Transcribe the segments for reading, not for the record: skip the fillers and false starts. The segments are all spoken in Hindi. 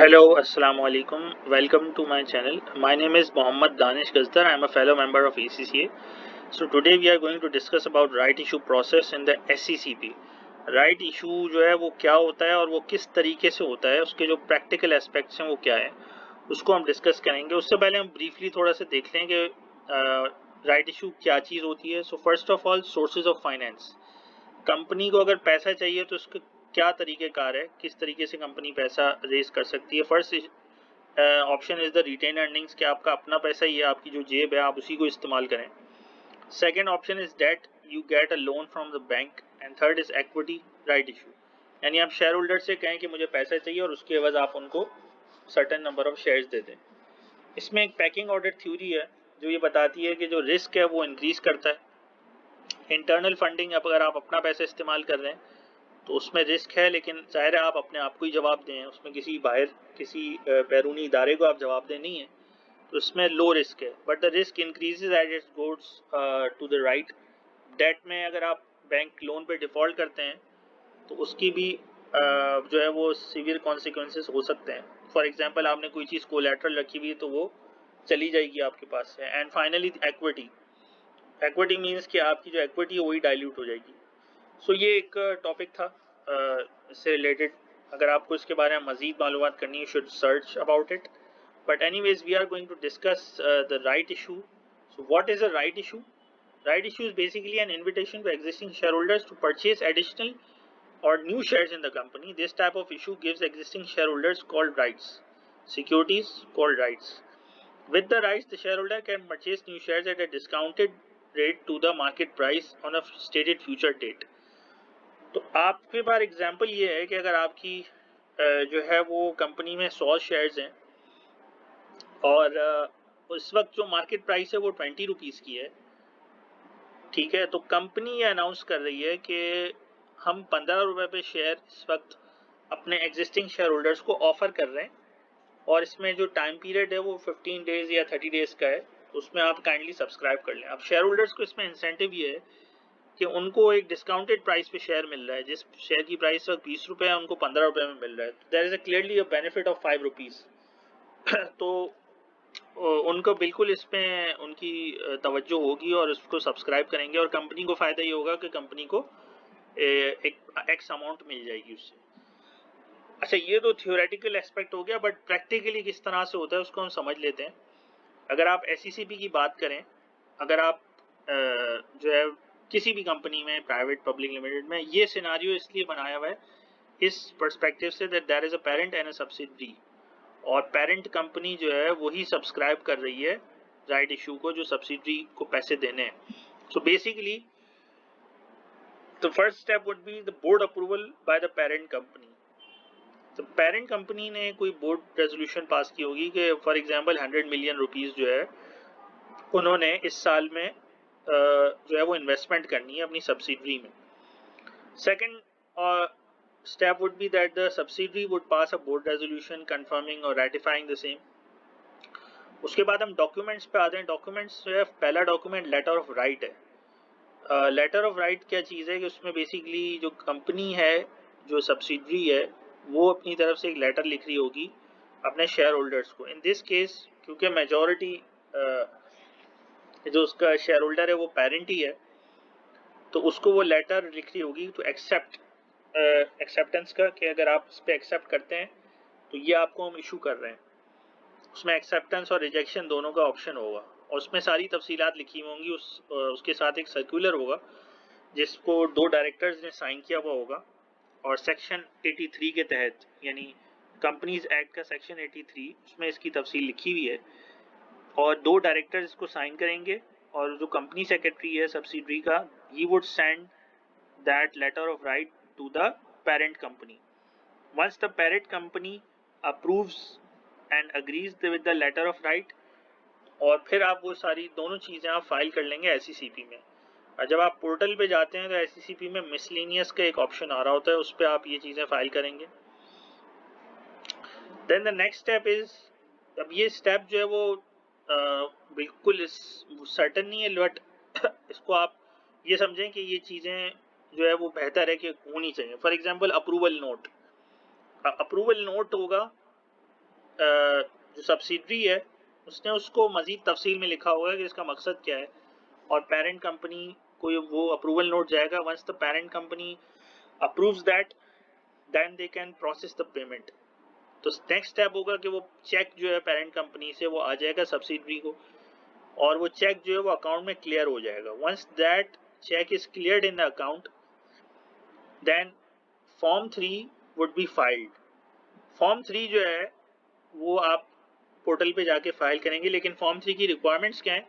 Hello, Assalamu alaikum. Welcome to my channel. My name is Mohammad Danish Gazdar. I am a fellow member of ACCA. So today we are going to discuss about right issue process in the SCCP. Right issue जो है वो क्या होता है और वो किस तरीके से होता है, उसके जो प्रैक्टिकल एस्पेक्ट्स हैं वो क्या है, उसको हम डिस्कस करेंगे। उससे पहले हम ब्रीफली थोड़ा सा देख लें कि राइट इशू क्या चीज़ होती है। So first of all, sources of finance. Company को अगर पैसा चाहिए तो उसके क्या तरीक़ेकार है, किस तरीके से कंपनी पैसा रेज कर सकती है। First option is the retained earnings, कि आपका अपना पैसा ही है, आपकी जो जेब है आप उसी को इस्तेमाल करें। Second option is debt, you get a loan from the bank. And third is equity, right issue, यानी आप शेयर होल्डर से कहें कि मुझे पैसा चाहिए और उसके एवज आप उनको सर्टेन नंबर ऑफ शेयर्स दे दें। इसमें एक पैकिंग ऑर्डर थ्योरी है जो ये बताती है कि जो रिस्क है वो इंक्रीज करता है। इंटरनल फंडिंग, अगर आप अपना पैसा इस्तेमाल कर रहे हैं तो उसमें रिस्क है, लेकिन जाहिर है आप अपने आप को ही जवाब दें, उसमें किसी बाहर किसी बैरूनी इदारे को आप जवाब दें नहीं है, तो इसमें लो रिस्क है। But the risk increases as it goes to the right. Debt में अगर आप बैंक लोन पे डिफ़ॉल्ट करते हैं तो उसकी भी जो है वो सीवियर कॉन्सिक्वेंसेस हो सकते हैं। फॉर एग्जांपल, आपने कोई चीज़ कोलैटरल रखी हुई है तो वो चली जाएगी आपके पास से। And finally equity. Equity means कि आपकी जो एक्विटी है वही डाइल्यूट हो जाएगी। सो ये एक टॉपिक था इससे रिलेटेड। अगर आपको इसके बारे में मज़ीद मालूमात करनी है, should search about it. But anyways, we are going to discuss the right issue. So what is a right issue? Right issue is basically an invitation to existing shareholders to purchase additional or new shares in the company. This type of issue gives existing shareholders called rights, securities called rights. With the rights, the shareholder can purchase new shares at a discounted rate to the market price on a stated future date. तो आपके पास एग्जांपल ये है कि अगर आपकी जो है वो कंपनी में 100 शेयर्स हैं और उस वक्त जो मार्केट प्राइस है वो 20 रुपीज़ की है, ठीक है, तो कंपनी ये अनाउंस कर रही है कि हम 15 रुपये पे शेयर इस वक्त अपने एग्जिस्टिंग शेयर होल्डर्स को ऑफर कर रहे हैं, और इसमें जो टाइम पीरियड है वो 15 डेज या 30 डेज का है, तो उसमें आप काइंडली सब्सक्राइब कर लें। अब शेयर होल्डर्स को इसमें इंसेंटिव ये है कि उनको एक डिस्काउंटेड प्राइस पे शेयर मिल रहा है। जिस शेयर की प्राइस वक्त 20 रुपये है उनको 15 रुपये में मिल रहा है। There is a clearly a benefit of 5 rupees. तो उनको बिल्कुल इसमें उनकी तवज्जो होगी और उसको सब्सक्राइब करेंगे, और कंपनी को फ़ायदा ये होगा कि कंपनी को एक एक्स अमाउंट मिल जाएगी उससे। अच्छा, ये तो थियोरेटिकल एस्पेक्ट हो गया, बट प्रैक्टिकली किस तरह से होता है उसको हम समझ लेते हैं। अगर आप SCCP की बात करें, अगर आप जो है किसी भी कंपनी में, प्राइवेट पब्लिक लिमिटेड में, ये सिनारियो इसलिए बनाया हुआ है इस पर्सपेक्टिव से that there is a parent and a subsidiary, और पेरेंट कंपनी जो है वही सब्सक्राइब कर रही है राइट इशू को जो सब्सिडरी को पैसे देने हैं। So basically the first step would be the board approval by the parent company. तो पेरेंट कंपनी ने कोई बोर्ड रेजोल्यूशन पास की होगी कि फॉर एग्जांपल 100 मिलियन रुपीस जो है उन्होंने इस साल में जो है वो इन्वेस्टमेंट करनी है अपनी सब्सिडरी में। Second step would be that the subsidiary would pass a board resolution confirming or ratifying the same. उसके बाद हम डॉक्यूमेंट्स पे आते हैं। डॉक्यूमेंट्स जो है, पहला डॉक्यूमेंट लेटर ऑफ राइट है। लेटर ऑफ राइट क्या चीज़ है कि उसमें बेसिकली जो कंपनी है, जो सब्सिडरी है, वो अपनी तरफ से एक लेटर लिख रही होगी अपने शेयर होल्डर्स को। इन दिस केस, क्योंकि मेजॉरिटी जो उसका शेयर होल्डर है वो पेरेंट ही है, तो उसको वो लेटर लिख रही होगी टू एक्सेप्ट एक्सेप्टेंस का, कि अगर आप इस पर एक्सेप्ट करते हैं तो ये आपको हम इशू कर रहे हैं। उसमें एक्सेप्टेंस और रिजेक्शन दोनों का ऑप्शन होगा, और उसमें सारी तफसीलात लिखी होंगी। उसके साथ एक सर्कुलर होगा जिसको 2 डायरेक्टर्स ने साइन किया हुआ होगा, और सेक्शन 83 के तहत, यानी कंपनीज एक्ट का सेक्शन 83, उसमें इसकी तफसील लिखी हुई है, और 2 डायरेक्टर्स इसको साइन करेंगे, और जो कंपनी सेक्रेटरी है सब्सिडरी का, he would send that letter of right to the parent company. Once the parent company approves and agrees with the letter of right, और फिर आप वो सारी दोनों चीज़ें आप फाइल कर लेंगे SCCP में। और जब आप पोर्टल पे जाते हैं तो SCCP में मिसलेनियस का एक ऑप्शन आ रहा होता है, उस पर आप ये चीज़ें फाइल करेंगे। Then the next step is, अब ये स्टेप जो है वो बिल्कुल सर्टन नहीं है, बट इसको आप ये समझें कि ये चीज़ें जो है वो बेहतर है कि होनी चाहिए। फॉर एग्जांपल, अप्रूवल नोट होगा जो सब्सिडरी है उसने उसको मजीद तफसील में लिखा होगा कि इसका मकसद क्या है, और पेरेंट कंपनी को वो अप्रूवल नोट जाएगा. Once the parent company approves that, then they can process the payment. तो नेक्स्ट स्टेप होगा कि वो चेक जो है पेरेंट कंपनी से वो आ जाएगा सब्सिडरी को, और वो चेक जो है वो अकाउंट में क्लियर हो जाएगा. Once that cheque is cleared in the account, then form 3 would be filed. Form 3 जो है वो आप पोर्टल पे जाके फाइल करेंगे. लेकिन फॉर्म 3 की रिक्वायरमेंट्स क्या है?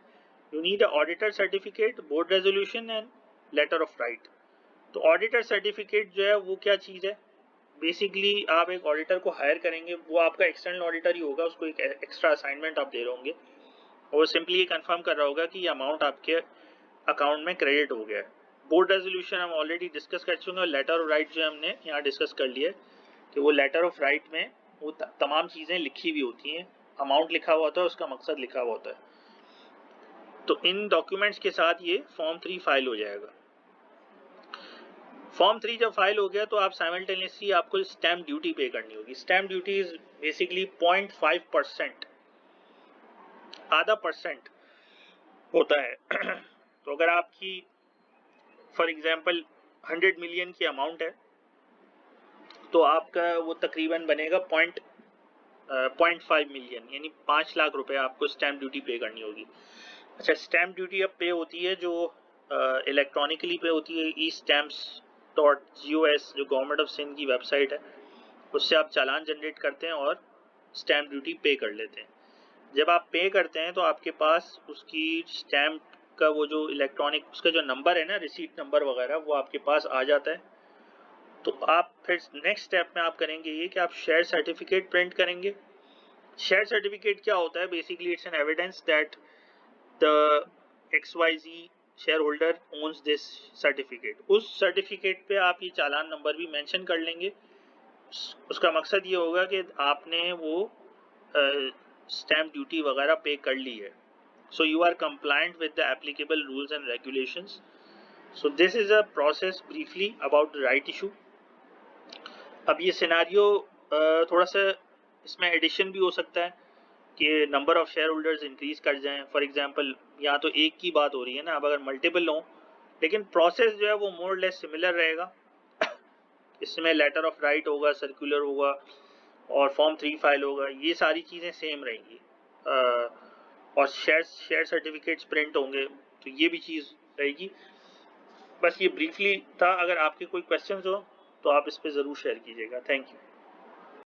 You need a auditor certificate, board resolution and later of right. तो ऑडिटर सर्टिफिकेट जो है वो क्या चीज़ है? बेसिकली आप एक ऑडिटर को हायर करेंगे, वो आपका एक्सटर्नल ऑडिटर ही होगा, उसको एक एक्स्ट्रा असाइनमेंट आप दे रहे होंगे, और वो सिंपली ये कंफर्म कर रहा होगा कि ये अमाउंट आपके अकाउंट में क्रेडिट हो गया है. बोर्ड रेजोल्यूशन हम ऑलरेडी डिस्कस कर चुके हैं, और लेटर ऑफ राइट जो हमने यहाँ डिस्कस कर लिया है कि वो लेटर ऑफ राइट में वो तमाम चीज़ें लिखी हुई होती हैं, अमाउंट लिखा हुआ होता है, उसका मकसद लिखा हुआ होता है. तो इन डॉक्यूमेंट्स के साथ ये फॉर्म 3 फाइल हो जाएगा. फॉर्म 3 जब फाइल हो गया तो आप साइमल्टेनियसली आपको स्टैम्प ड्यूटी पे करनी होगी. स्टैम्प ड्यूटी इज बेसिकली 0.5%, आधा परसेंट होता है. तो अगर आपकी फॉर एग्जांपल 100 मिलियन की अमाउंट है तो आपका वो तकरीबन बनेगा 0.5 मिलियन, यानी 5 लाख रुपए आपको स्टैम्प ड्यूटी पे करनी होगी. अच्छा, स्टैम्प ड्यूटी अब पे होती है जो इलेक्ट्रॉनिकली पे होती है. e-stamps.gos जो गवर्नमेंट ऑफ सिंध की वेबसाइट है, उससे आप चालान जनरेट करते हैं और स्टैम्प ड्यूटी पे कर लेते हैं. जब आप पे करते हैं तो आपके पास उसकी स्टैम्प का वो जो इलेक्ट्रॉनिक उसका जो नंबर है ना, रिसीट नंबर वगैरह, वो आपके पास आ जाता है. तो आप फिर नेक्स्ट स्टेप में आप करेंगे ये कि आप शेयर सर्टिफिकेट प्रिंट करेंगे. शेयर सर्टिफिकेट क्या होता है? Basically it's an evidence that the XYZ share holder ons this certificate. उस सर्टिफिकेट पे आप ये चालान नंबर भी मेंशन कर लेंगे. उसका मकसद ये होगा कि आपने वो स्टैम्प ड्यूटी वगैरह पे कर ली है. So you are compliant with the applicable rules and regulations. So this is a process briefly about the right issue. अब ये सिनारियो थोड़ा सा इसमें एडिशन भी हो सकता है कि number of share holders increase कर जाएं. फॉर एग्जांपल यहाँ तो एक की बात हो रही है ना, अब अगर मल्टीपल हो, लेकिन प्रोसेस जो है वो मोर लेस सिमिलर रहेगा. इसमें लेटर ऑफ राइट होगा, सर्कुलर होगा, और फॉर्म 3 फाइल होगा, ये सारी चीज़ें सेम रहेंगी. और शेयर सर्टिफिकेट्स प्रिंट होंगे, तो ये भी चीज़ रहेगी. बस ये ब्रीफली था. अगर आपके कोई क्वेश्चंस हो तो आप इस पर ज़रूर शेयर कीजिएगा. Thank you.